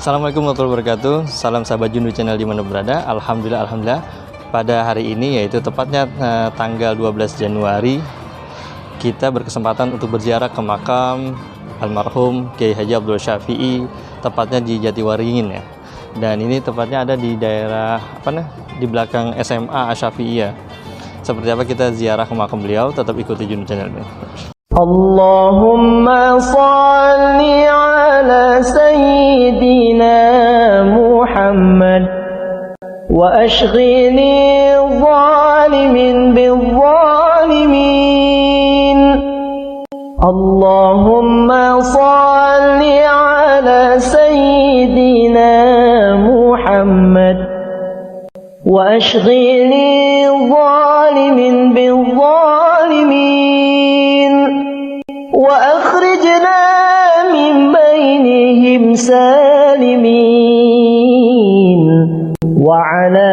Assalamualaikum warahmatullahi wabarakatuh. Salam sahabat Jundu Channel dimana berada. Alhamdulillah pada hari ini, yaitu tepatnya tanggal 12 Januari, kita berkesempatan untuk berziarah ke makam almarhum Kiai Haji Abdul Syafi'i, tepatnya di Jatiwaringin ya. Dan ini tepatnya ada di daerah di belakang SMA Asy-Syafi'iyah. Seperti apa kita ziarah ke makam beliau? Tetap ikuti Jundu Channel ini. Allahumma salli ala sayyidina Muhammad wa ashghini zalimin bil-zalimin. Allahumma salli ala sayyidina Muhammad wa ashghini zalimin bil-zalimin. وأخرجنا من بينهم سالمين وعلى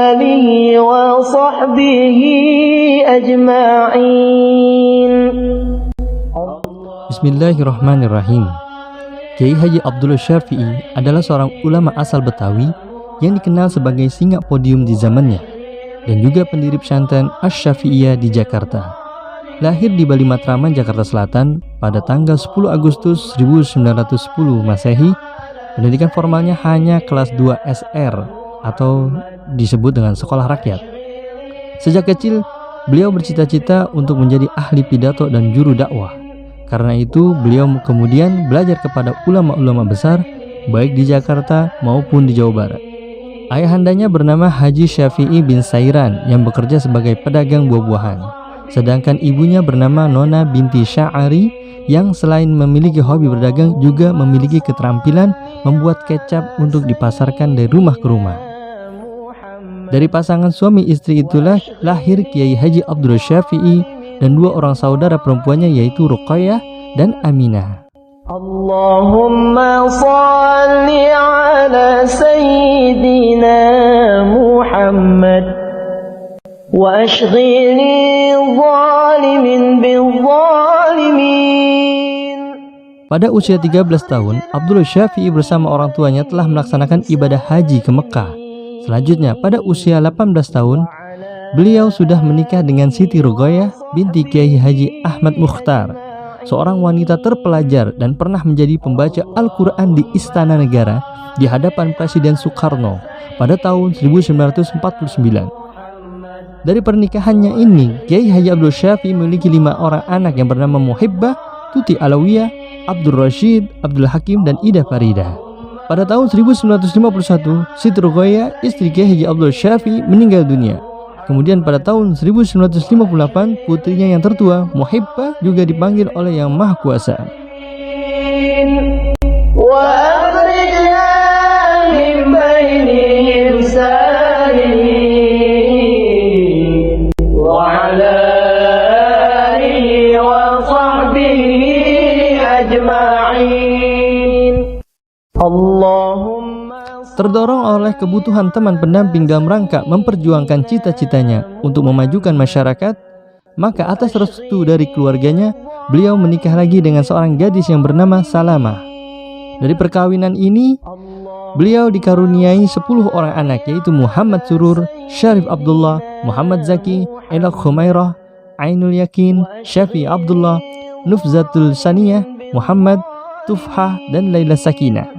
آله وصحبه أجمعين. Bismillahirrahmanirrahim. Kiai Haji Abdul Syafi'i adalah seorang ulama asal Betawi yang dikenal sebagai singa podium di zamannya dan juga pendiri pesantren Asy-Syafi'iyah di Jakarta. Lahir di Bali Matraman, Jakarta Selatan pada tanggal 10 Agustus 1910 Masehi. Pendidikan formalnya hanya kelas 2 SR atau disebut dengan sekolah rakyat. Sejak kecil, beliau bercita-cita untuk menjadi ahli pidato dan juru dakwah. Karena itu, beliau kemudian belajar kepada ulama-ulama besar baik di Jakarta maupun di Jawa Barat. Ayahandanya bernama Haji Syafi'i bin Sairan yang bekerja sebagai pedagang buah-buahan. Sedangkan ibunya bernama Nona binti Sya'ari yang selain memiliki hobi berdagang juga memiliki keterampilan membuat kecap untuk dipasarkan dari rumah ke rumah. Dari pasangan suami istri itulah lahir Kiai Haji Abdul Syafi'i dan dua orang saudara perempuannya, yaitu Ruqayyah dan Aminah. Allahumma salli ala sayyidina Muhammad wa ashghini zalimin bil-zalimin. Pada usia 13 tahun, Abdul Syafi'i bersama orang tuanya telah melaksanakan ibadah haji ke Mekah. Selanjutnya, pada usia 18 tahun, beliau sudah menikah dengan Siti Ruqayyah binti Kiai Haji Ahmad Mukhtar, seorang wanita terpelajar dan pernah menjadi pembaca Al-Quran di Istana Negara di hadapan Presiden Soekarno pada tahun 1949. Dari pernikahannya ini, Kiai Haji Abdul Syafi'i memiliki 5 orang anak yang bernama Muhibbah, Tuti Alawiyah, Abdul Rashid, Abdul Hakim, dan Ida Farida. Pada tahun 1951, Siti Ruqayyah, istri Kiai Haji Abdul Syafi'i, meninggal dunia. Kemudian pada tahun 1958, putrinya yang tertua, Muhibbah, juga dipanggil oleh Yang Maha Kuasa. Terdorong oleh kebutuhan teman pendamping dalam rangka memperjuangkan cita-citanya untuk memajukan masyarakat, maka atas restu dari keluarganya, beliau menikah lagi dengan seorang gadis yang bernama Salamah. Dari perkawinan ini, beliau dikaruniai 10 orang anak, yaitu Muhammad Surur, Syarif Abdullah, Muhammad Zaki, Elok Khumairah, Ainul Yakin, Syafi Abdullah, Nufzatul Saniyah, Muhammad Tufhah, dan Laila Sakinah.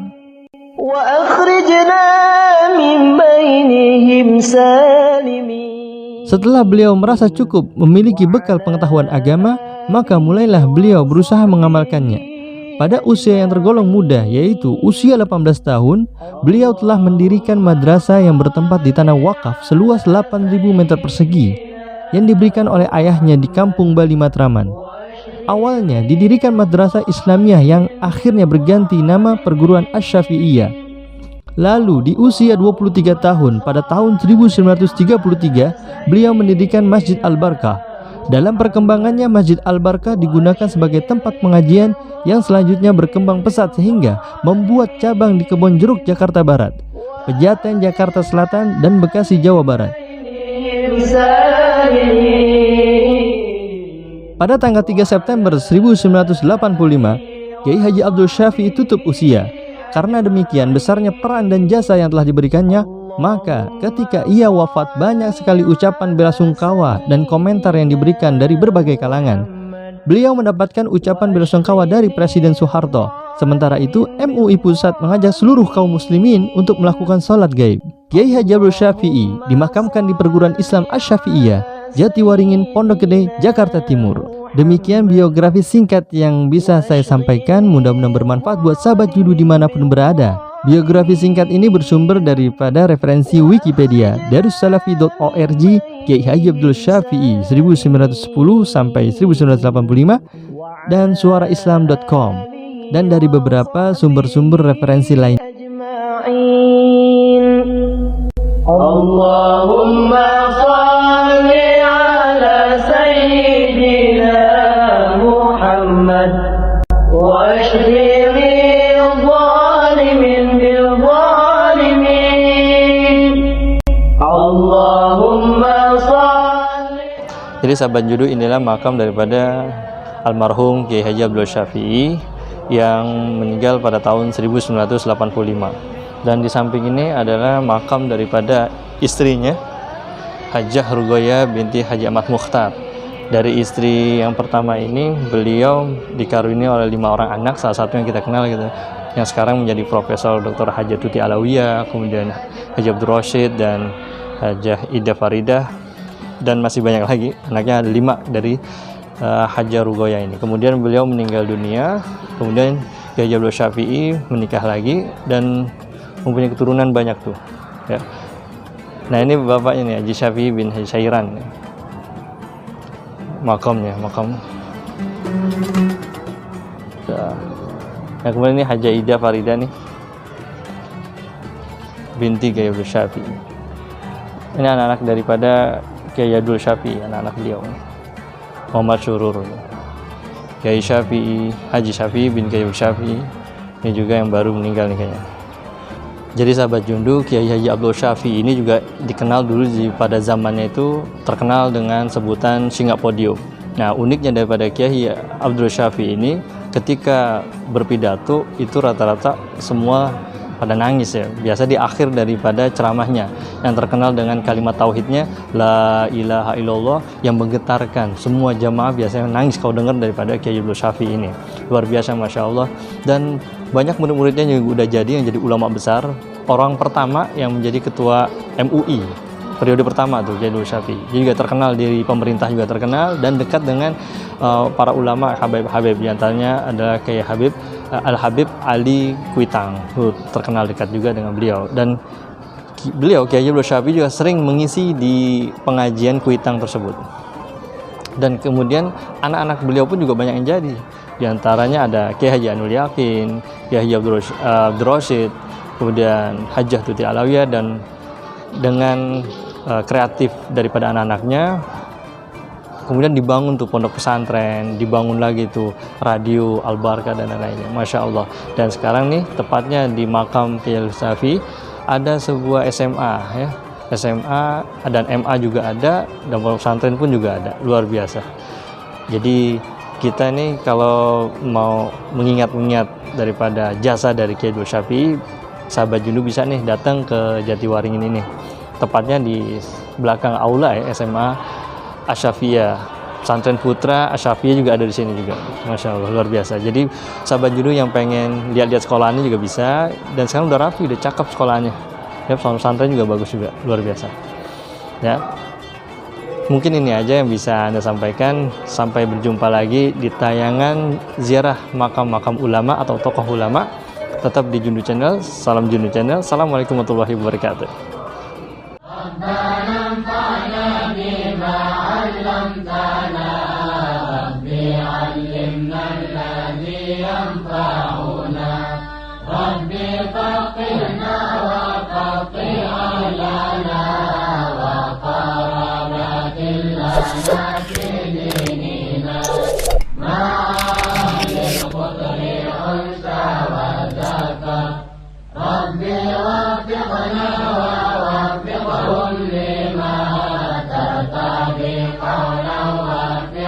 Setelah beliau merasa cukup memiliki bekal pengetahuan agama, maka mulailah beliau berusaha mengamalkannya. Pada usia yang tergolong muda, yaitu usia 18 tahun, beliau telah mendirikan madrasah yang bertempat di tanah wakaf seluas 8.000 meter persegi yang diberikan oleh ayahnya di kampung Bali Matraman. Awalnya didirikan madrasah Islamiyah yang akhirnya berganti nama Perguruan Asy-Syafi'iyah. Lalu di usia 23 tahun pada tahun 1933 beliau mendirikan Masjid Al-Barkah. Dalam perkembangannya, Masjid Al-Barkah digunakan sebagai tempat pengajian yang selanjutnya berkembang pesat sehingga membuat cabang di Kebonjeruk, Jakarta Barat, Pejaten, Jakarta Selatan, dan Bekasi, Jawa Barat. Pada tanggal 3 September 1985, Kiai Haji Abdul Syafi'i tutup usia Karena demikian besarnya peran dan jasa yang telah diberikannya, maka ketika ia wafat banyak sekali ucapan belasungkawa dan komentar yang diberikan dari berbagai kalangan. Beliau mendapatkan ucapan belasungkawa dari Presiden Soeharto. Sementara itu, MUI Pusat mengajak seluruh kaum muslimin untuk melakukan sholat gaib. Kiai Haji Abdul Syafi'i dimakamkan di Perguruan Islam Asy-Syafi'iyah, Jatiwaringin, Pondok Gede, Jakarta Timur. Demikian biografi singkat yang bisa saya sampaikan, mudah-mudahan bermanfaat buat sahabat Judu dimanapun berada. Biografi singkat ini bersumber daripada referensi Wikipedia, darussalafi.org, Kiai Haji Abdul Syafi'i 1910 sampai 1985, dan suaraislam.com, dan dari beberapa sumber-sumber referensi lain. Allahumma salli ala sayyidina Muhammad wa ashghil zalimin bil zalimin. Allahumma salli. Jadi sahabat Judu, inilah makam daripada almarhum Kiai Haji Abdul Syafi'i yang meninggal pada tahun 1985. Dan di samping ini adalah makam daripada istrinya, Hajjah Rugoyah binti Haji Ahmad Mukhtar. Dari istri yang pertama ini, beliau dikaruniai oleh 5 orang anak, salah satu yang kita kenal gitu, yang sekarang menjadi Profesor Dr. Hajjah Tuti Alawiyah, kemudian Haji Abdul Rashid dan Hajjah Ida Faridah, dan masih banyak lagi. Anaknya ada 5 dari Hajjah Rugoyah ini. Kemudian beliau meninggal dunia. Kemudian Kiai Haji Abdul Syafi'i menikah lagi dan mempunyai keturunan banyak tuh ya. Nah, ini bapaknya nih, Haji Syafi'i bin Haji Syairan, makamnya, makam. Nah, kemudian ini Hajjah Ida Faridah nih, binti Kiai Abdul Syafi'i. Ini anak-anak daripada Kiai Abdul Syafi'i, anak-anak beliau, Muhammad Syurur, Kiai Syafi'i, Haji Syafi'i bin Kiai Syafi'i. Ini juga yang baru meninggal nih kayaknya. Jadi sahabat Jundu, Kiai Haji Abdul Syafi'i ini juga dikenal dulu pada zamannya itu terkenal dengan sebutan singa podium. Nah, uniknya daripada Kiai Abdul Syafi'i ini, ketika berpidato itu rata-rata semua pada nangis ya. Biasa di akhir daripada ceramahnya yang terkenal dengan kalimat tauhidnya la ilaha illallah, yang menggetarkan semua jamaah biasanya nangis kalau dengar daripada Kiai Abdul Syafi'i ini. Luar biasa, Masya Allah. Dan banyak murid-muridnya yang udah jadi, yang jadi ulama besar. Orang pertama yang menjadi ketua MUI periode pertama tuh, Kiai Abdul Syafi'i. Dia juga terkenal, dari pemerintah juga terkenal, dan dekat dengan para ulama Habib-Habib. Di antaranya adalah Kiai Habib Al-Habib Ali Kuitang, terkenal dekat juga dengan beliau. Dan beliau, Kiai Abdul Syafi'i, juga sering mengisi di pengajian Kuitang tersebut. Dan kemudian anak-anak beliau pun juga banyak yang jadi. Di antaranya ada Kiai Haji Ainul Yakin, Kiai Haji Abdul Rashid, kemudian Hajjah Tuti Alawiyah. Dan dengan kreatif daripada anak-anaknya, kemudian dibangun tuh pondok pesantren, dibangun lagi tuh radio Al-Barkah dan lain-lainnya, Masya Allah. Dan sekarang nih, tepatnya di makam Kiai Abdul Syafi'i ada sebuah SMA ya, SMA dan MA juga ada, dan pondok pesantren pun juga ada. Luar biasa. Jadi kita nih kalau mau mengingat-ingat daripada jasa dari Kiai Abdul Syafi'i, sahabat Jundu bisa nih datang ke Jatiwaringin ini, tepatnya di belakang aula ya, SMA Asy-Syafi'iyah, pesantren putra Asy-Syafi'iyah juga ada di sini juga. Masya Allah, luar biasa. Jadi sahabat Judu yang pengen lihat-lihat sekolahannya juga bisa, dan sekarang udah rapi, udah cakep sekolahannya ya, pesantren juga bagus juga, luar biasa ya. Mungkin ini aja yang bisa Anda sampaikan. Sampai berjumpa lagi di tayangan ziarah makam-makam ulama atau tokoh ulama. Tetap di Jundu Channel. Salam Jundu Channel. Assalamualaikum warahmatullahi wabarakatuh. وفقنا ووفقهم لما ترتضي قولا وفقا